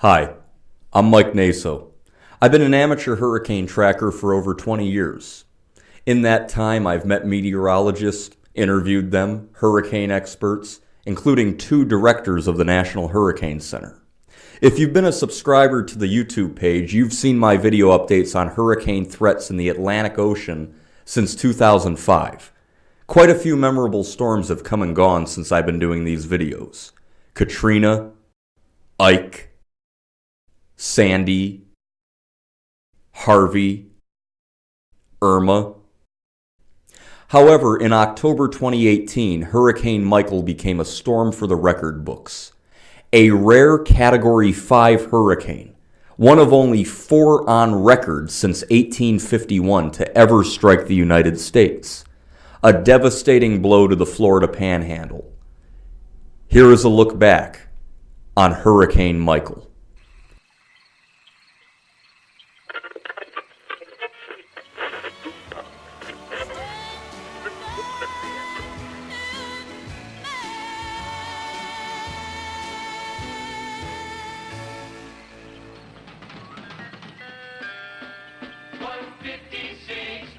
Hi, I'm Mike Naso. I've been an amateur hurricane tracker for over 20 years. In that time, I've met meteorologists, interviewed them, hurricane experts, including 2 directors of the National Hurricane Center. If you've been a subscriber to the YouTube page, you've seen my video updates on hurricane threats in the Atlantic Ocean since 2005. Quite a few memorable storms have come and gone since I've been doing these videos. Katrina, Ike, Sandy, Harvey, Irma. However, in October 2018, Hurricane Michael became a storm for the record books. A rare Category 5 hurricane, one of only 4 on record since 1851 to ever strike the United States. A devastating blow to the Florida Panhandle. Here is a look back on Hurricane Michael.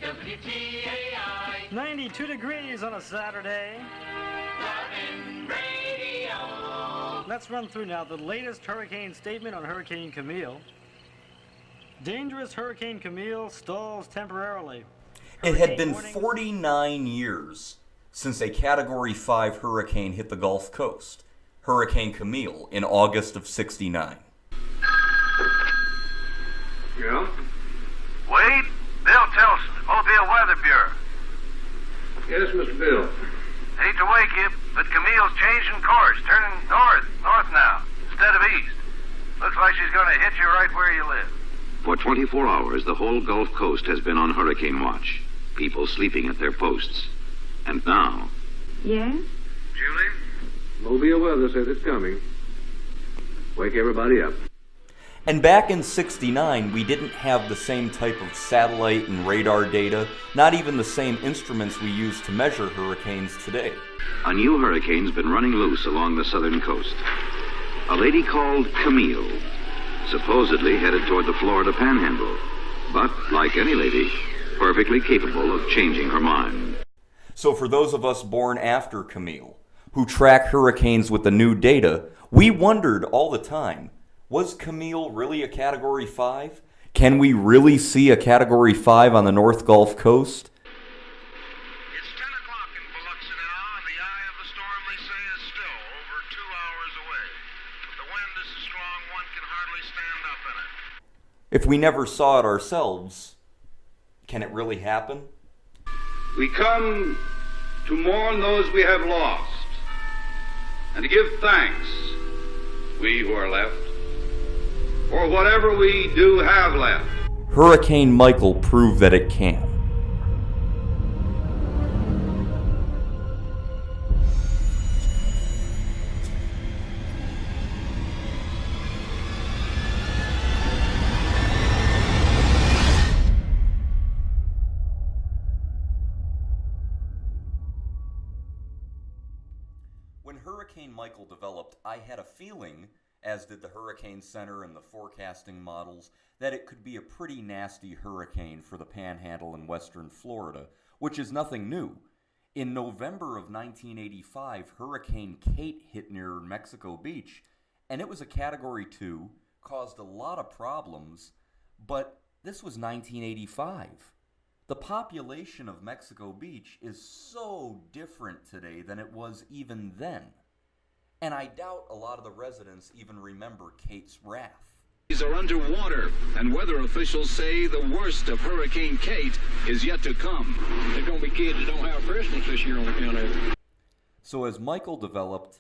WTAI 92 degrees on a Saturday. Radio. Let's run through now the latest hurricane statement on Hurricane Camille. Dangerous Hurricane Camille stalls temporarily. It had been 49 years since a Category 5 hurricane hit the Gulf Coast, Hurricane Camille, in August of '69. Yeah? Wade, Bill Tilson, Mobile Weather Bureau. Yes, Mr. Bill. Hate to wake you, but Camille's changing course, turning north now, instead of east. Looks like she's going to hit you right where you live. For 24 hours, the whole Gulf Coast has been on hurricane watch. People sleeping at their posts. And now... Yes? Julie? Mobile Weather says it's coming. Wake everybody up. And back in '69, we didn't have the same type of satellite and radar data, not even the same instruments we use to measure hurricanes today. A new hurricane's been running loose along the southern coast. A lady called Camille, supposedly headed toward the Florida Panhandle, but, like any lady, perfectly capable of changing her mind. So for those of us born after Camille, who track hurricanes with the new data, we wondered all the time, was Camille really a Category 5? Can we really see a Category 5 on the North Gulf Coast? It's 10 o'clock in Biloxi now, and the eye of the storm, they say, is still over 2 hours away. But the wind is so strong one can hardly stand up in it. If we never saw it ourselves, can it really happen? We come to mourn those we have lost and to give thanks, we who are left, for whatever we do have left. Hurricane Michael proved that it can. When Hurricane Michael developed, I had a feeling, as did the Hurricane Center and the forecasting models, that it could be a pretty nasty hurricane for the Panhandle in western Florida, which is nothing new. In November of 1985, Hurricane Kate hit near Mexico Beach, and it was a Category 2, caused a lot of problems, but this was 1985. The population of Mexico Beach is so different today than it was even then. And I doubt a lot of the residents even remember Kate's wrath. These are underwater, and weather officials say the worst of Hurricane Kate is yet to come. There's going to be kids that don't have Christmas this year on account of it. So as Michael developed,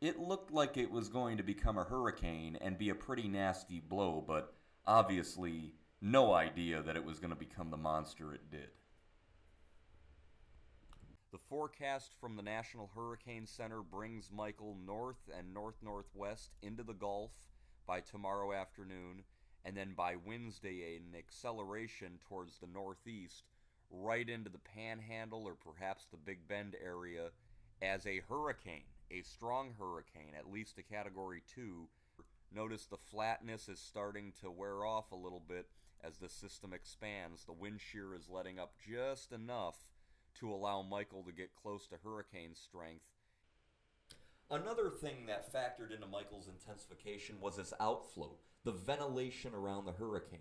it looked like it was going to become a hurricane and be a pretty nasty blow, but obviously no idea that it was going to become the monster it did. The forecast from the National Hurricane Center brings Michael north and north-northwest into the Gulf by tomorrow afternoon, and then by Wednesday an acceleration towards the northeast, right into the Panhandle or perhaps the Big Bend area as a hurricane, a strong hurricane, at least a Category 2, Notice the flatness is starting to wear off a little bit as the system expands. The wind shear is letting up just enough to allow Michael to get close to hurricane strength. Another thing that factored into Michael's intensification was his outflow, the ventilation around the hurricane.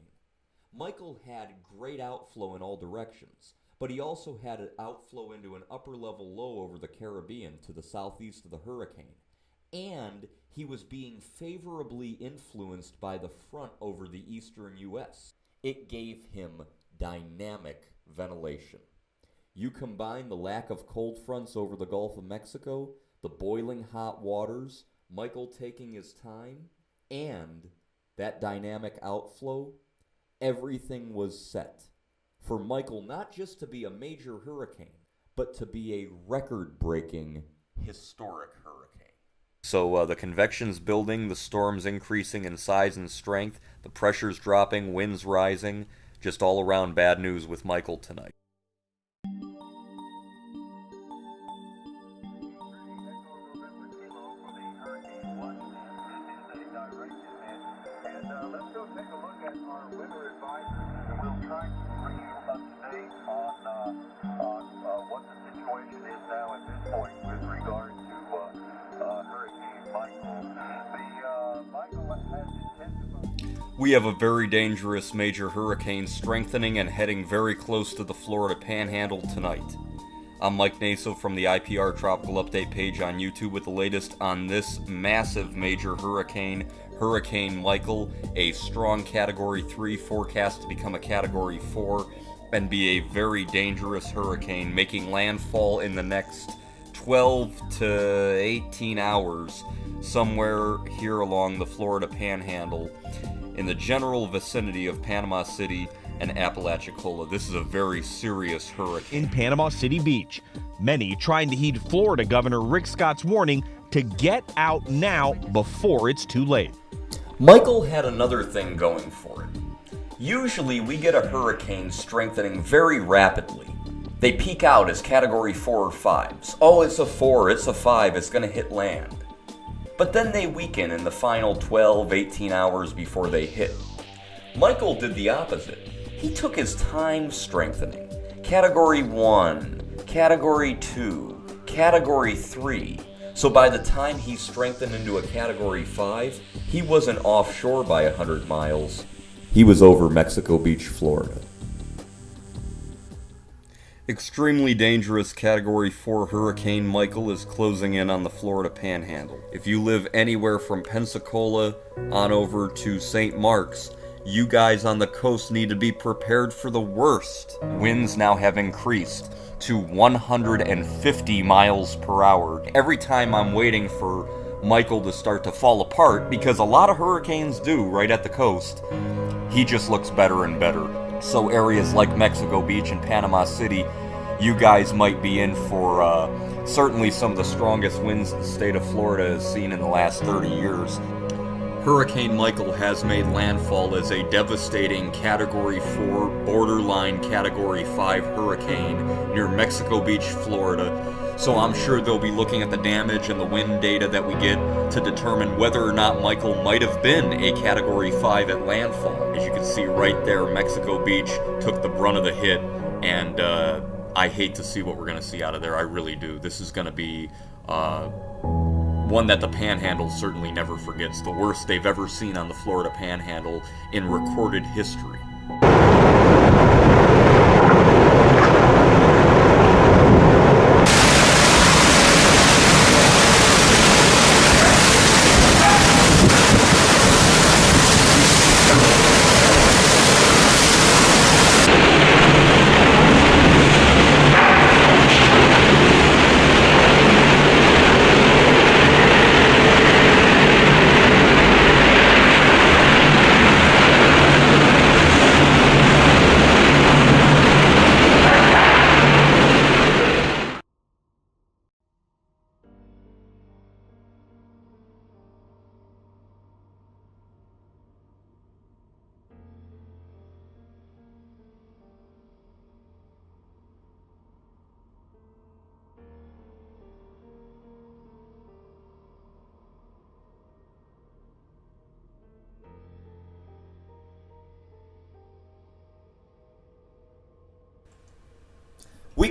Michael had great outflow in all directions, but he also had an outflow into an upper level low over the Caribbean to the southeast of the hurricane. And he was being favorably influenced by the front over the eastern U.S. It gave him dynamic ventilation. You combine the lack of cold fronts over the Gulf of Mexico, the boiling hot waters, Michael taking his time, and that dynamic outflow, everything was set for Michael not just to be a major hurricane, but to be a record-breaking, historic hurricane. So the convection's building, the storm's increasing in size and strength, the pressure's dropping, winds rising, just all around bad news with Michael tonight. We have a very dangerous major hurricane strengthening and heading very close to the Florida Panhandle tonight. I'm Mike Naso from the IPR Tropical Update page on YouTube with the latest on this massive major hurricane, Hurricane Michael, a strong Category 3 forecast to become a Category 4 and be a very dangerous hurricane, making landfall in the next 12 to 18 hours somewhere here along the Florida Panhandle in the general vicinity of Panama City and Apalachicola. This is a very serious hurricane. In Panama City Beach, many trying to heed Florida Governor Rick Scott's warning to get out now before it's too late. Michael had another thing going for it. Usually we get a hurricane strengthening very rapidly. They peak out as Category 4 or 5s. Oh, it's a 4, it's a 5, it's going to hit land. But then they weaken in the final 12, 18 hours before they hit. Michael did the opposite. He took his time strengthening. Category 1, Category 2, Category 3. So by the time he strengthened into a Category 5, he wasn't offshore by 100 miles. He was over Mexico Beach, Florida. Extremely dangerous Category 4 Hurricane Michael is closing in on the Florida Panhandle. If you live anywhere from Pensacola on over to St. Mark's, you guys on the coast need to be prepared for the worst. Winds now have increased to 150 miles per hour. Every time I'm waiting for Michael to start to fall apart, because a lot of hurricanes do right at the coast, he just looks better and better. So areas like Mexico Beach and Panama City, you guys might be in for certainly some of the strongest winds the state of Florida has seen in the last 30 years. Hurricane Michael has made landfall as a devastating Category 4, borderline Category 5 hurricane near Mexico Beach, Florida. So I'm sure they'll be looking at the damage and the wind data that we get to determine whether or not Michael might have been a Category 5 at landfall. As you can see right there, Mexico Beach took the brunt of the hit, and I hate to see what we're going to see out of there. I really do. This is going to be one that the Panhandle certainly never forgets. The worst they've ever seen on the Florida Panhandle in recorded history.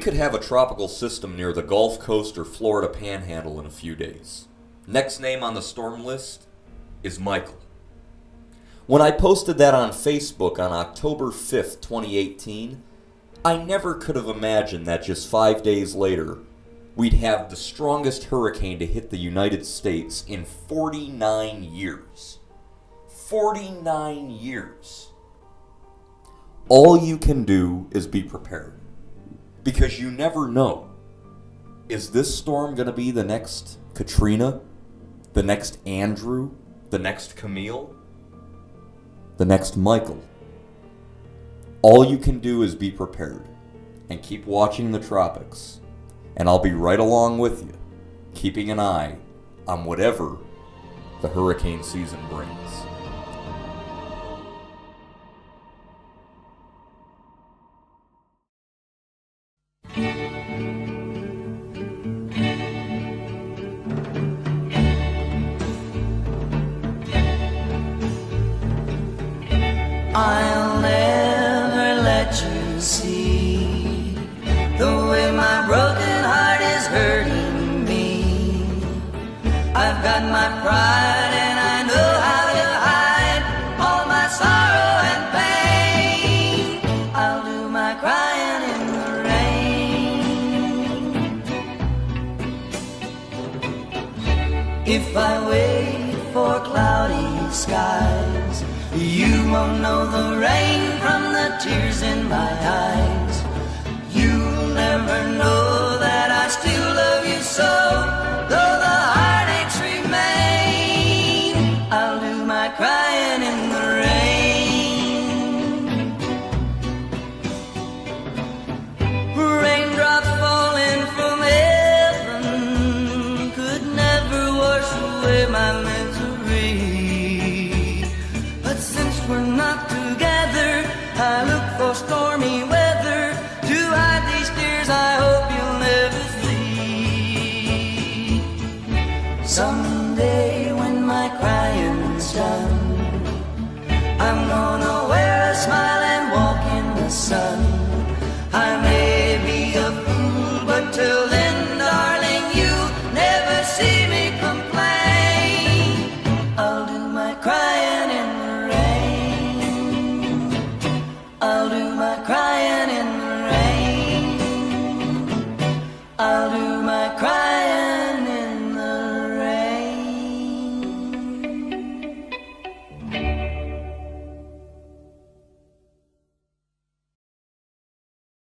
could have a tropical system near the Gulf Coast or Florida Panhandle in a few days. Next name on the storm list is Michael. When I posted that on Facebook on October 5th, 2018, I never could have imagined that just 5 days later, we'd have the strongest hurricane to hit the United States in 49 years. 49 years. All you can do is be prepared. Because you never know. Is this storm going to be the next Katrina? The next Andrew? The next Camille? The next Michael? All you can do is be prepared. And keep watching the tropics. And I'll be right along with you, keeping an eye on whatever the hurricane season brings. I'll never let you see the way my broken heart is hurting me. I've got my pride and I know how to hide all my sorrow and pain. I'll do my crying in the rain. If I wait for cloudy skies, you won't know the rain from the tears in my eyes. You'll never know that I still love you so, though the heartaches remain. I'll do my crying in the rain. Raindrops falling from heaven could never wash away my misery. But since we're not together, I look for stormy weather to hide these tears I hope you'll never see. Someday when my crying's done, I'm gonna